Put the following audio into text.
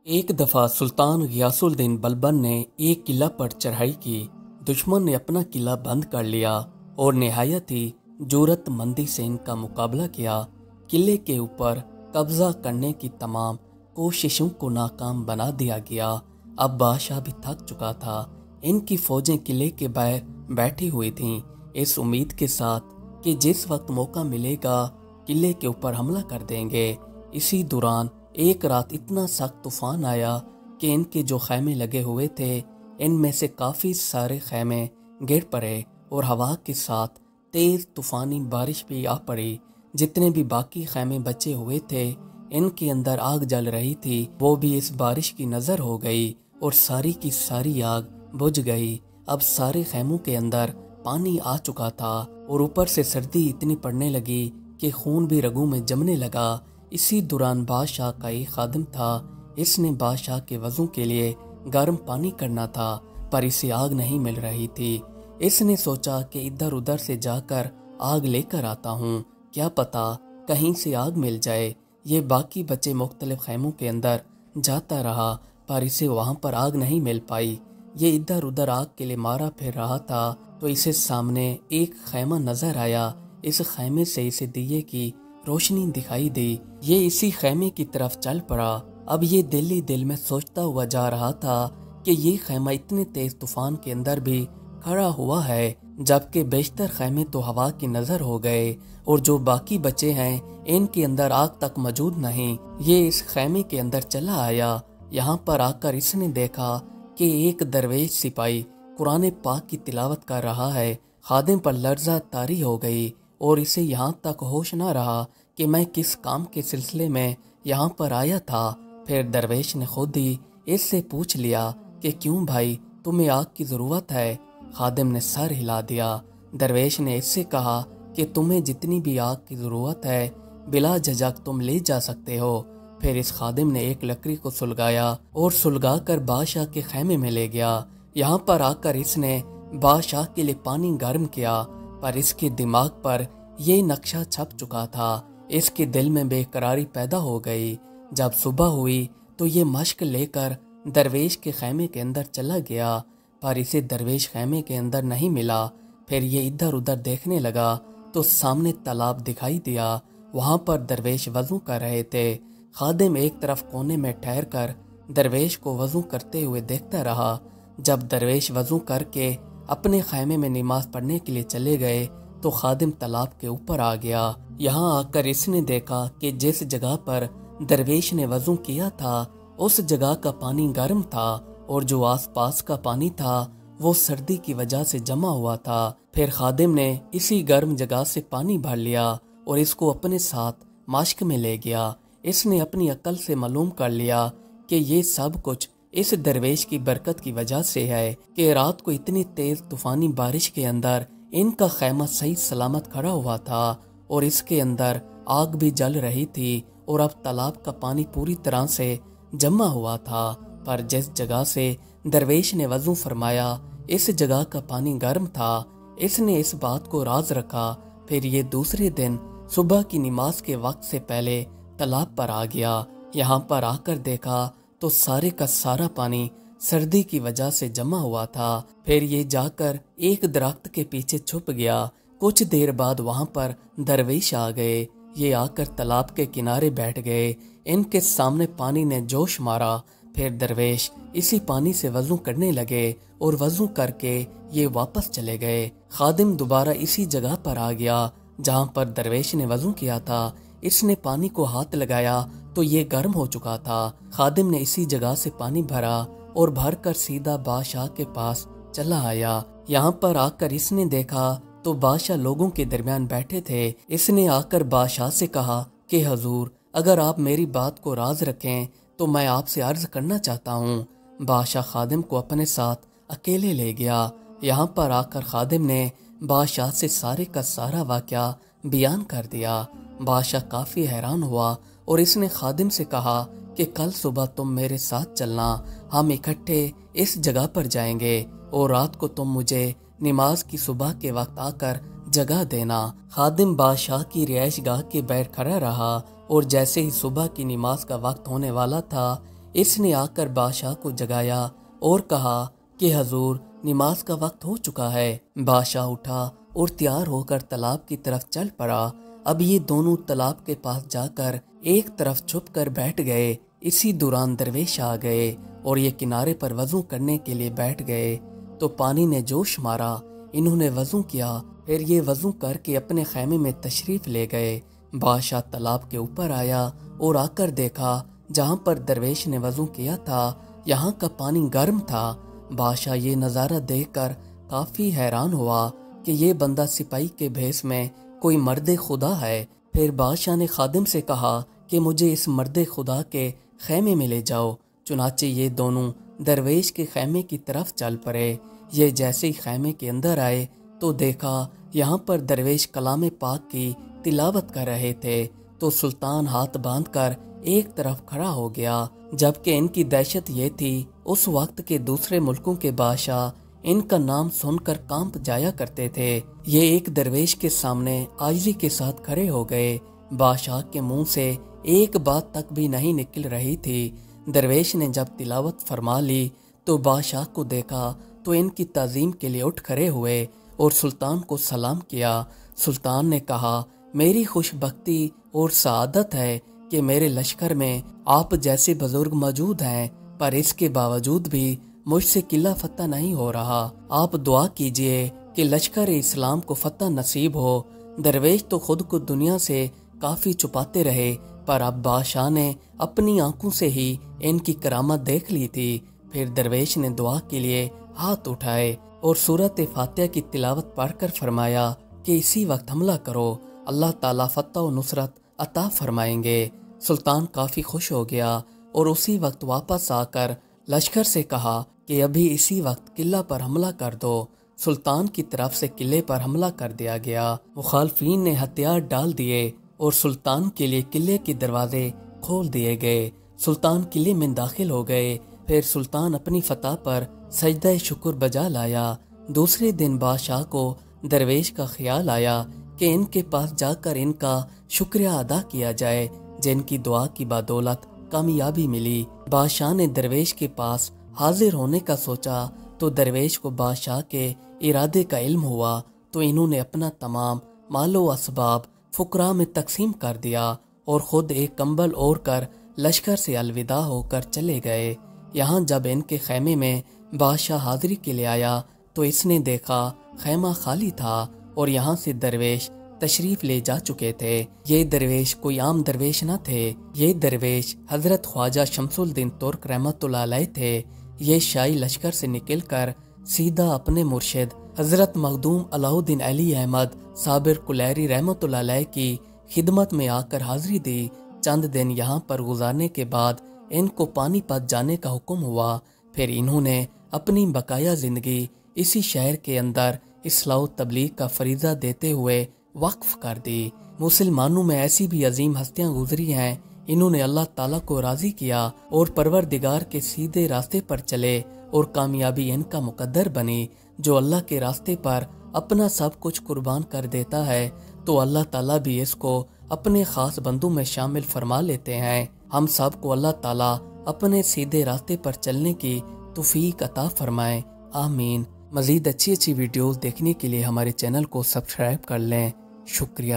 एक दफा सुल्तान गियासुद्दीन बलबन ने एक किला पर चढ़ाई की। दुश्मन ने अपना किला बंद कर लिया और निहायत ही जुर्रतमंदी से इनका मुकाबला किया। किले के ऊपर कब्जा करने की तमाम कोशिशों को नाकाम बना दिया गया। अब बादशाह भी थक चुका था। इनकी फौजें किले के बाहर बैठी हुई थीं, इस उम्मीद के साथ कि जिस वक्त मौका मिलेगा किले के ऊपर हमला कर देंगे। इसी दौरान एक रात इतना सख्त तूफान आया कि इनके जो खैमे लगे हुए थे इनमें से काफ़ी सारे खैमे गिर पड़े और हवा के साथ तेज़ तूफानी बारिश भी आ पड़ी। जितने भी बाकी खैमे बचे हुए थे इनके अंदर आग जल रही थी, वो भी इस बारिश की नज़र हो गई और सारी की सारी आग बुझ गई। अब सारे खैमों के अंदर पानी आ चुका था और ऊपर से सर्दी इतनी पड़ने लगी कि खून भी रगों में जमने लगा। इसी दौरान बादशाह का एक खादिम था। इसने बादशाह के वज़ू के लिए गर्म पानी करना था, पर इसे आग नहीं मिल रही थी। इसने सोचा कि इधर उधर से जाकर आग लेकर आता हूँ, क्या पता कहीं से आग मिल जाए। ये बाकी बचे मुख्तलिफ खैमों के अंदर जाता रहा, पर इसे वहाँ पर आग नहीं मिल पाई। ये इधर उधर आग के लिए मारा फिर रहा था तो इसे सामने एक खैमा नजर आया। इस खैमे से इसे दिए की रोशनी दिखाई दी। ये इसी खैमे की तरफ चल पड़ा। अब ये दिल ही दिल में सोचता हुआ जा रहा था कि ये खैमा इतने तेज तूफान के अंदर भी खड़ा हुआ है, जबकि बेशतर खैमे तो हवा की नजर हो गए और जो बाकी बचे हैं इनके अंदर आग तक मौजूद नहीं। ये इस खैमे के अंदर चला आया। यहाँ पर आकर इसने देखा कि एक दरवेश सिपाही कुरान पाक की तिलावत कर रहा है। खादिम पर लर्जा तारी हो गई और इसे यहाँ तक होश ना रहा कि मैं किस काम के सिलसिले में यहाँ पर आया था। फिर दरवेश ने खुद ही इससे पूछ लिया कि क्यों भाई, तुम्हें आग की ज़रूरत है? खादिम ने सर हिला दिया। दरवेश ने इससे कहा कि तुम्हें जितनी भी आग की ज़रूरत है बिला झिझक तुम ले जा सकते हो। फिर इस खादिम ने एक लकड़ी को सुलगाया और सुलगा कर बादशाह के खैमे में ले गया। यहाँ पर आकर इसने बादशाह के लिए पानी गर्म किया, पर इसके दिमाग पर यह नक्शा छप चुका था। इसके दिल में बेकरारी पैदा हो गई। जब सुबह हुई तो ये मश्क लेकर दरवेश के खैमे के अंदर चला गया, पर इसे दरवेश खैमे के अंदर नहीं मिला। फिर ये इधर उधर देखने लगा तो सामने तालाब दिखाई दिया। वहाँ पर दरवेश वज़ू कर रहे थे। खादिम एक तरफ कोने में ठहर कर दरवेश को वज़ू करते हुए देखता रहा। जब दरवेश वज़ू करके अपने खैमे में नमाज पढ़ने के लिए चले गए तो खादिम तालाब के ऊपर आ गया। यहाँ आकर इसने देखा कि जिस जगह पर दरवेश ने वज़ू किया था उस जगह का पानी गर्म था और जो आसपास का पानी था वो सर्दी की वजह से जमा हुआ था। फिर खादिम ने इसी गर्म जगह से पानी भर लिया और इसको अपने साथ मश्क में ले गया। इसने अपनी अक्ल से मालूम कर लिया कि ये सब कुछ इस दरवेश की बरकत की वजह से है कि रात को इतनी तेज तूफानी बारिश के अंदर इनका खैमा सही सलामत खड़ा हुआ था और इसके अंदर आग भी जल रही थी और अब तालाब का पानी पूरी तरह से जमा हुआ था। पर जिस जगह से दरवेश ने वज़ू फरमाया इस जगह का पानी गर्म था। इसने इस बात को राज रखा। फिर ये दूसरे दिन सुबह की नमाज के वक्त से पहले तालाब पर आ गया। यहाँ पर आकर देखा तो सारे का सारा पानी सर्दी की वजह से जमा हुआ था। फिर ये जाकर एक दरख्त के पीछे छुप गया। कुछ देर बाद वहाँ पर दरवेश आ गए। ये आकर तालाब के किनारे बैठ गए। इनके सामने पानी ने जोश मारा। फिर दरवेश इसी पानी से वज़ू करने लगे और वज़ू करके ये वापस चले गए। खादिम दोबारा इसी जगह पर आ गया जहाँ पर दरवेश ने वज़ू किया था। इसने पानी को हाथ लगाया तो ये गर्म हो चुका था। खादिम ने इसी जगह से पानी भरा और भरकर सीधा बादशाह के पास चला आया। यहाँ पर आकर इसने देखा तो बादशाह लोगों के दरमियान बैठे थे। इसने आकर बादशाह से कहा कि हजूर, अगर आप मेरी बात को राज रखें तो मैं आपसे अर्ज करना चाहता हूँ। बादशाह खादिम को अपने साथ अकेले ले गया। यहाँ पर आकर खादिम ने बादशाह से सारे का सारा वाकया बयान कर दिया। बादशाह काफी हैरान हुआ और इसने खादिम से कहा कि कल सुबह तुम मेरे साथ चलना, हम इकट्ठे इस जगह पर जाएंगे और रात को तुम मुझे नमाज की सुबह के वक्त आकर जगह देना। खादिम बादशाह की रिहाइश गाह के बाहर खड़ा रहा और जैसे ही सुबह की नमाज का वक्त होने वाला था اس نے آ کر بادشاہ کو جگایا اور کہا کہ حضور نماز کا وقت ہو چکا ہے۔ بادشاہ اٹھا اور تیار ہو کر تالاب کی طرف چل پڑا۔ اب یہ دونوں تالاب کے پاس جا کر ایک طرف چھپ کر بیٹھ گئے۔ اسی دوران درویش آ گئے اور یہ کنارے پر وضو کرنے کے لیے بیٹھ گئے تو پانی نے جوش مارا۔ انہوں نے وضو کیا، پھر یہ وضو کر کے اپنے خیمے میں تشریف لے گئے۔ بادشاہ تالاب کے اوپر آیا اور آ کر دیکھا جہاں پر درویش نے وضو کیا تھا یہاں کا پانی گرم تھا۔ بادشاہ یہ نظارہ دیکھ کر کافی حیران ہوا کہ یہ بندہ سپاہی کے بھیس میں کوئی مرد خدا ہے۔ پھر بادشاہ نے خادم سے کہا کہ مجھے اس مرد خدا کے خیمے میں لے جاؤ۔ چنانچہ یہ دونوں درویش کے خیمے کی طرف چل پڑے۔ یہ جیسے ہی خیمے کے اندر آئے تو دیکھا یہاں پر درویش کلام پاک کی تلاوت کر رہے تھے تو سلطان ہاتھ باندھ کر ایک طرف کھڑا ہو گیا، جبکہ ان کی دہشت یہ تھی اس وقت کے دوسرے ملکوں کے بادشاہ ان کا نام سن کر کانپ جایا کرتے تھے۔ یہ ایک درویش کے سامنے عاجزی کے ساتھ کھڑے ہو گئے۔ بادشاہ کے منہ سے ایک بات تک بھی نہیں نکل رہی تھی۔ درویش نے جب تلاوت فرما لی تو بادشاہ کو دیکھا تو ان کی تعظیم کے لیے اٹھ کھڑے ہوئے اور سلطان کو سلام کیا۔ سلطان نے کہا میری خوش بختی اور سعادت ہے کہ میرے لشکر میں آپ جیسے بزرگ موجود ہیں، پر اس کے باوجود بھی مجھ سے قلعہ فتح نہیں ہو رہا۔ آپ دعا کیجئے کہ لشکر اسلام کو فتح نصیب ہو۔ درویش تو خود کو دنیا سے کافی چھپاتے رہے، پر اب بادشاہ نے اپنی آنکھوں سے ہی ان کی کرامت دیکھ لی تھی۔ پھر درویش نے دعا کے لیے ہاتھ اٹھائے اور سورۃ فاتحہ کی تلاوت پڑھ کر فرمایا کہ اسی وقت حملہ کرو، اللہ تعالیٰ فتح و نصرت عطا فرمائیں گے۔ سلطان کافی خوش ہو گیا اور اسی وقت واپس آ کر لشکر سے کہا کہ ابھی اسی وقت قلعہ پر حملہ کر دو۔ سلطان کی طرف سے قلعے پر حملہ کر دیا گیا۔ مخالفین نے ہتھیار ڈال دیے اور سلطان کے لیے قلعے کے دروازے کھول دیے گئے۔ سلطان قلعے میں داخل ہو گئے۔ پھر سلطان اپنی فتح پر سجدہ شکر بجا لایا۔ دوسرے دن بادشاہ کو درویش کا خیال آیا کہ ان کے پاس جا کر ان کا شکریہ ادا کیا جائے جن کی دعا کی بدولت کامیابی ملی۔ بادشاہ نے درویش کے پاس حاضر ہونے کا سوچا تو درویش کو بادشاہ کے ارادے کا علم ہوا تو انہوں نے اپنا تمام مال و اسباب فقراء میں تقسیم کر دیا اور خود ایک کمبل اوڑھ کر لشکر سے الوداع ہو کر چلے گئے۔ یہاں جب ان کے خیمے میں بادشاہ حاضری کے لیے آیا تو اس نے دیکھا خیمہ خالی تھا اور یہاں سے درویش تشریف لے جا چکے تھے۔ یہ درویش کوئی عام درویش نہ تھے، یہ درویش حضرت خواجہ شمس الدین ترک رحمۃ اللہ علیہ تھے۔ یہ شاہی لشکر سے نکل کر سیدھا اپنے مرشد حضرت مخدوم علاؤ الدین علی احمد صابر کلیری رحمۃ اللہ علیہ کی خدمت میں آ کر حاضری دی۔ چند دن یہاں پر گزارنے کے بعد ان کو پانی پت جانے کا حکم ہوا۔ پھر انہوں نے اپنی بقایا زندگی اسی شہر کے اندر اصلاح و تبلیغ کا فریضہ دیتے ہوئے وقف کر دی۔ مسلمانوں میں ایسی بھی عظیم ہستیاں گزری ہیں، انہوں نے اللہ تعالیٰ کو راضی کیا اور پروردگار کے سیدھے راستے پر چلے اور کامیابی ان کا مقدر بنی۔ جو اللہ کے راستے پر اپنا سب کچھ قربان کر دیتا ہے تو اللہ تعالیٰ بھی اس کو اپنے خاص بندوں میں شامل فرما لیتے ہیں۔ ہم سب کو اللہ تعالیٰ اپنے سیدھے راستے پر چلنے کی توفیق عطا فرمائے، آمین۔ مزید اچھی ویڈیوز دیکھنے کے لیے ہمارے چینل کو سبسکرائب کر لیں۔ شکریہ۔